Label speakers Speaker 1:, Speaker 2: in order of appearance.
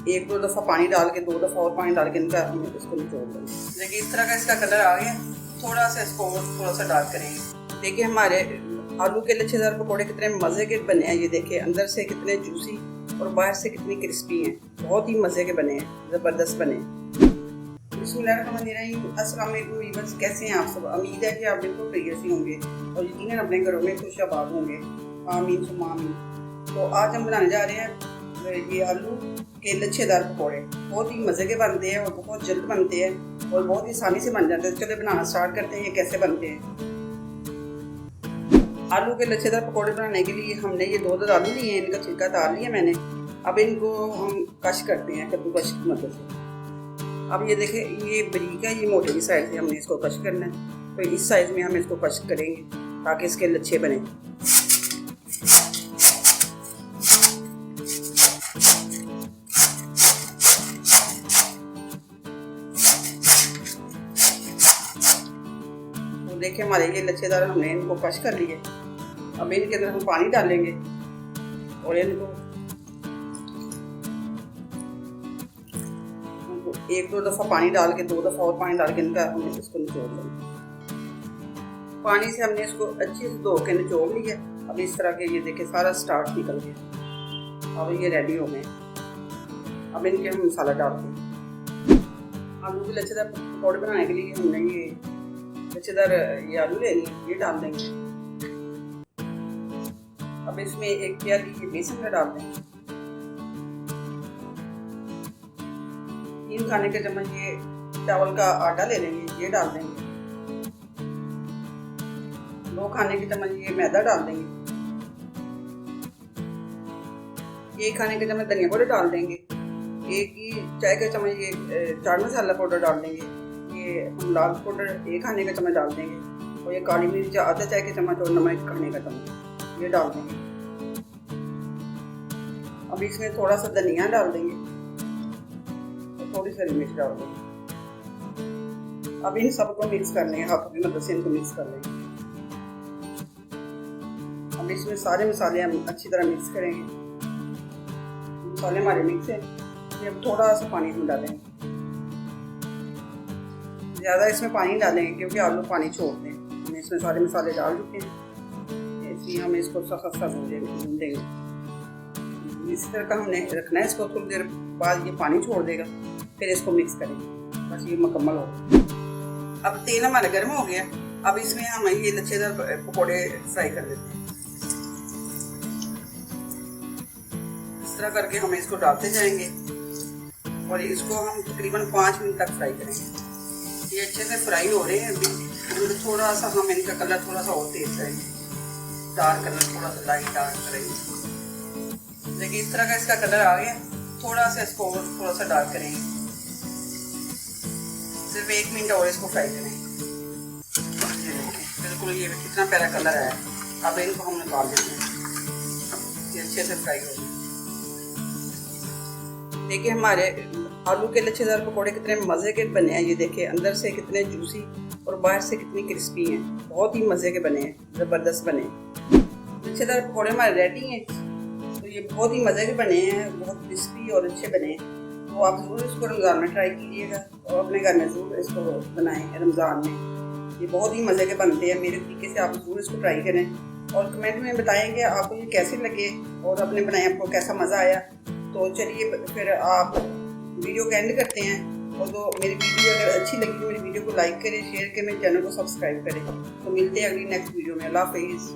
Speaker 1: एक दो दफ़ा पानी डाल के 2 दफ़ा और पानी डाल के इनका हम इसको निचोड़ लेंगे। देखिए इस तरह का इसका कलर आ गया। थोड़ा सा इसको थोड़ा सा डार्क करेंगे। देखिए हमारे आलू के लच्छेदार पकौड़े कितने मज़े के बने हैं। ये देखिए अंदर से कितने जूसी और बाहर से कितनी क्रिस्पी हैं। बहुत ही मज़े के बने हैं, ज़बरदस्त बने हैं। बिस्मिल्लाहिर्रहमानिर्रहीम। अस्सलाम वालेकुम व्यूअर्स, कैसे हैं आप सब। उम्मीद है कि आप बिल्कुल खैरियत से होंगे और यकीनन अपने घरों में खुशआबाद होंगे। आमीन सुम्मा आमीन। तो आज हम बनाने जा रहे हैं ये आलू के लच्छेदार पकौड़े। बहुत ही मज़े के बनते हैं और बहुत जल्द बनते हैं और बहुत ही आसानी से बन जाते हैं। चलिए बनाना स्टार्ट करते हैं ये कैसे बनते हैं। आलू के लच्छेदार पकौड़े बनाने के लिए हमने ये 2 आलू लिए हैं, इनका छिलका उतार लिया मैंने। अब इनको हम कश करते हैं कद्दूकश की मदद से। अब ये देखें ये बारीक है, ये मोटे की साइड से हमने इसको कश करना है। तो इस साइज में हम इसको कश करेंगे ताकि इसके लच्छे बने। तो देखिए हमारे ये लच्छेदार हमने इनको कश कर लिए। अब इनके अंदर हम पानी डालेंगे और इनको 1-2 दफ़ा पानी डाल के 2 दफ़ा और पानी डाल के इनका हमने इसको निचोड़ लेंगे। पानी से हमने इसको अच्छे से धो के निचोड़ लिया। अब इस तरह के ये देखिए सारा स्टार्च निकल गया। अब ये रेडी हो गए। अब इनके हम मसाला डालते हैं। आलू के लच्छेदार पकौड़े बनाने के लिए हमने ये लच्छेदार ये आलू ले लिए, ये डाल देंगे। अब इसमें 1 प्याली ये बेसन का डाल देंगे। 3 खाने के चम्मच ये चावल का आटा ले लेंगे, ये डाल देंगे। 2 खाने के चम्मच ये मैदा डाल देंगे। 1 खाने के चम्मच धनिया पाउडर डाल देंगे। 1 चाय का चम्मच ये चाट मसाला पाउडर डाल देंगे। ये हम लाल पाउडर 1 खाने का चम्मच डाल देंगे और ये काली मिर्च आधा चाय के चम्मच और नमक खाने का चम्मच ये डाल देंगे। अब इसमें थोड़ा सा धनिया डाल देंगे, थोड़ी सी हरी मिर्च डाल देंगे। अब इन सबको मिक्स कर लेंगे, हाथों की मदद से इनको मिक्स कर लेंगे। अब इसमें सारे मसाले हम अच्छी तरह मिक्स करेंगे। मसाले हमारे मिक्स हैं। अब थोड़ा सा पानी हम डालेंगे। ज़्यादा इसमें पानी डालेंगे क्योंकि आलू पानी छोड़ते हैं। हम इसमें सारे मसाले डाल चुके हैं, इसलिए हम इसको सख्त सा भूनेंगे। इसी तरह का हमने रखना है इसको। थोड़ी देर बाद ये पानी छोड़ देगा, फिर इसको मिक्स करेंगे। बस ये मुकम्मल हो गया। अब तेल हमारा गर्म हो गया। अब इसमें हम ये लच्छेदार पकौड़े फ्राई कर लेते हैं। इस तरह करके हम इसको डालते जाएंगे और इसको हम तकरीबन 5 मिनट तक फ्राई करेंगे। ये अच्छे से फ्राई हो रहे हैं अभी। थोड़ा सा हम इनका कलर थोड़ा सा और तेज करेंगे, डार्क कलर थोड़ा सा लाइट डार्क करेंगे। देखिए इस तरह का इसका कलर आ गया। थोड़ा सा इसको और थोड़ा सा डार्क करेंगे। सिर्फ 1 मिनट और इसको फ्राई करेंगे। बिल्कुल ये कितना प्यारा कलर आया। अब इनको हम निकाल देते हैं। ये अच्छे से फ्राई हो गए। देखिए हमारे आलू के लच्छेदार पकौड़े कितने मज़े के बने हैं। ये देखिए अंदर से कितने जूसी और बाहर से कितनी क्रिस्पी हैं। बहुत ही मज़े के बने हैं, ज़बरदस्त बने हैं। लच्छेदार पकौड़े हमारे रेडी हैं। तो ये बहुत ही मज़े के बने हैं, बहुत क्रिस्पी और अच्छे बने हैं। तो आप ज़रूर इसको रमज़ान में ट्राई कीजिएगा और अपने घर में ज़रूर इसको बनाएं रमज़ान में। ये बहुत ही मज़े के बनते हैं। मेरे तरीके से आप ज़रूर इसको ट्राई करें और कमेंट में बताएंगे आपको ये कैसे लगे और अपने बनाए आपको कैसा मज़ा आया। तो चलिए फिर आप वीडियो का एंड करते हैं। और तो मेरी वीडियो अगर अच्छी लगी तो मेरी वीडियो को लाइक करें, शेयर करें, मेरे चैनल को सब्सक्राइब करें। तो मिलते हैं अगली नेक्स्ट वीडियो में। अल्लाह हाफ़िज़।